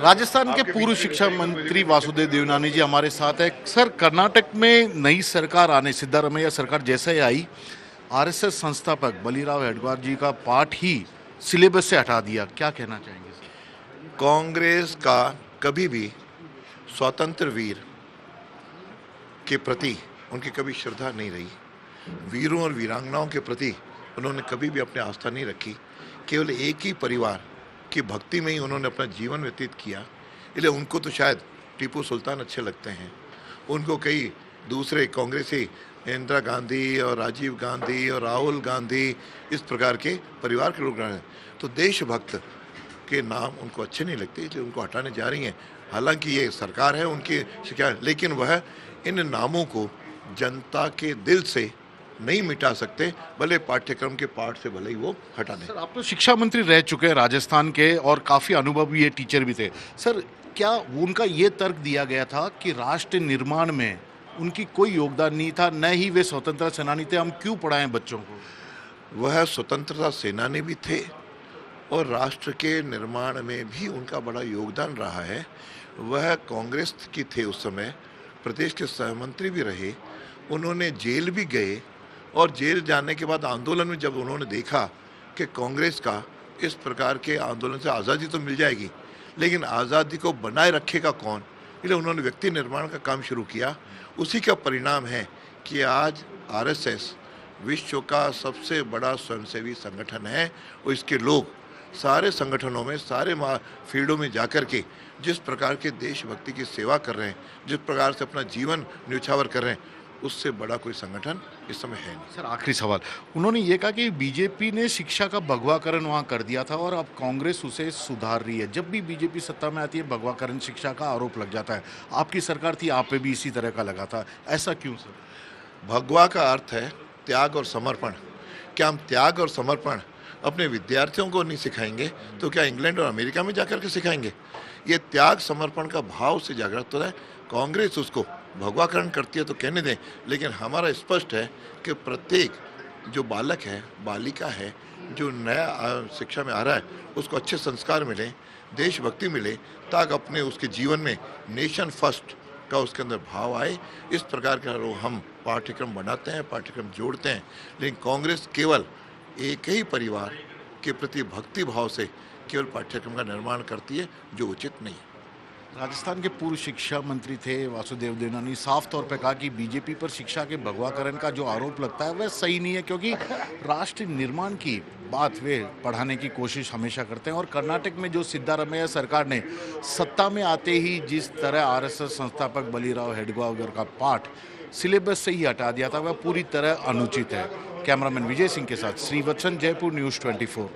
राजस्थान के पूर्व शिक्षा मंत्री वासुदेव देवनानी जी हमारे साथ है। सर, कर्नाटक में नई सरकार आने, सिद्धारमैया सरकार जैसे ही आई, आरएसएस संस्थापक बलीराव हेडगेवार जी का पाठ ही सिलेबस से हटा दिया। क्या कहना चाहेंगे सर? कांग्रेस का कभी भी स्वतंत्र वीर के प्रति उनकी कभी श्रद्धा नहीं रही। वीरों और वीरांगनाओं के प्रति उन्होंने कभी भी अपनी आस्था नहीं रखी। केवल एक ही परिवार की भक्ति में ही उन्होंने अपना जीवन व्यतीत किया। इसलिए उनको तो शायद टीपू सुल्तान अच्छे लगते हैं, उनको कई दूसरे कांग्रेसी इंदिरा गांधी और राजीव गांधी और राहुल गांधी इस प्रकार के परिवार के लोग रहे, तो देशभक्त के नाम उनको अच्छे नहीं लगते, इसलिए उनको हटाने जा रही हैं। हालांकि ये सरकार है उनकी शिकायत, लेकिन वह इन नामों को जनता के दिल से नहीं मिटा सकते, भले पाठ्यक्रम के पाठ से भले ही वो हटा दें। सर, आप तो शिक्षा मंत्री रह चुके हैं राजस्थान के और काफ़ी अनुभवी टीचर भी थे। सर, क्या उनका ये तर्क दिया गया था कि राष्ट्र निर्माण में उनकी कोई योगदान नहीं था, न ही वे स्वतंत्रता सेनानी थे, हम क्यों पढ़ाएं बच्चों को? वह स्वतंत्रता सेनानी भी थे और राष्ट्र के निर्माण में भी उनका बड़ा योगदान रहा है। वह कांग्रेस की थे उस समय, प्रदेश के सहमंत्री भी रहे, उन्होंने जेल भी गए और जेल जाने के बाद आंदोलन में जब उन्होंने देखा कि कांग्रेस का इस प्रकार के आंदोलन से आज़ादी तो मिल जाएगी, लेकिन आज़ादी को बनाए रखेगा कौन, इसलिए उन्होंने व्यक्ति निर्माण का काम शुरू किया। उसी का परिणाम है कि आज आरएसएस विश्व का सबसे बड़ा स्वयंसेवी संगठन है और इसके लोग सारे संगठनों में, सारे फील्डों में जाकर के जिस प्रकार के देशभक्ति की सेवा कर रहे हैं, जिस प्रकार से अपना जीवन न्यौछावर कर रहे हैं, उससे बड़ा कोई संगठन इस समय है नहीं। सर, आखिरी सवाल, उन्होंने ये कहा कि बीजेपी ने शिक्षा का भगवाकरण वहाँ कर दिया था और अब कांग्रेस उसे सुधार रही है। जब भी बीजेपी सत्ता में आती है, भगवाकरण शिक्षा का आरोप लग जाता है। आपकी सरकार थी, आप पे भी इसी तरह का लगा था, ऐसा क्यों सर? भगवा का अर्थ है त्याग और समर्पण। क्या हम त्याग और समर्पण अपने विद्यार्थियों को नहीं सिखाएंगे तो क्या इंग्लैंड और अमेरिका में जाकर के सिखाएंगे? ये त्याग समर्पण का भाव से जागृत होता है। कांग्रेस उसको भगवाकरण करती है तो कहने दें, लेकिन हमारा स्पष्ट है कि प्रत्येक जो बालक है, बालिका है, जो नया शिक्षा में आ रहा है, उसको अच्छे संस्कार मिले, देशभक्ति मिले, ताकि अपने उसके जीवन में नेशन फर्स्ट का उसके अंदर भाव आए। इस प्रकार का हम पाठ्यक्रम बनाते हैं, पाठ्यक्रम जोड़ते हैं, लेकिन कांग्रेस केवल एक ही परिवार के प्रति भक्ति भाव से केवल पाठ्यक्रम का निर्माण करती है, जो उचित नहीं है। राजस्थान के पूर्व शिक्षा मंत्री थे वासुदेव देवनानी, साफ तौर पर कहा कि बीजेपी पर शिक्षा के भगवाकरण का जो आरोप लगता है वह सही नहीं है, क्योंकि राष्ट्र निर्माण की बात वे पढ़ाने की कोशिश हमेशा करते हैं। और कर्नाटक में जो सिद्धारमैया सरकार ने सत्ता में आते ही जिस तरह आरएसएस संस्थापक बलीराव हेडगेवार का पाठ सिलेबस से ही हटा दिया था, वह पूरी तरह अनुचित है। कैमरामैन विजय सिंह के साथ श्रीवत्सन, जयपुर न्यूज़ 24।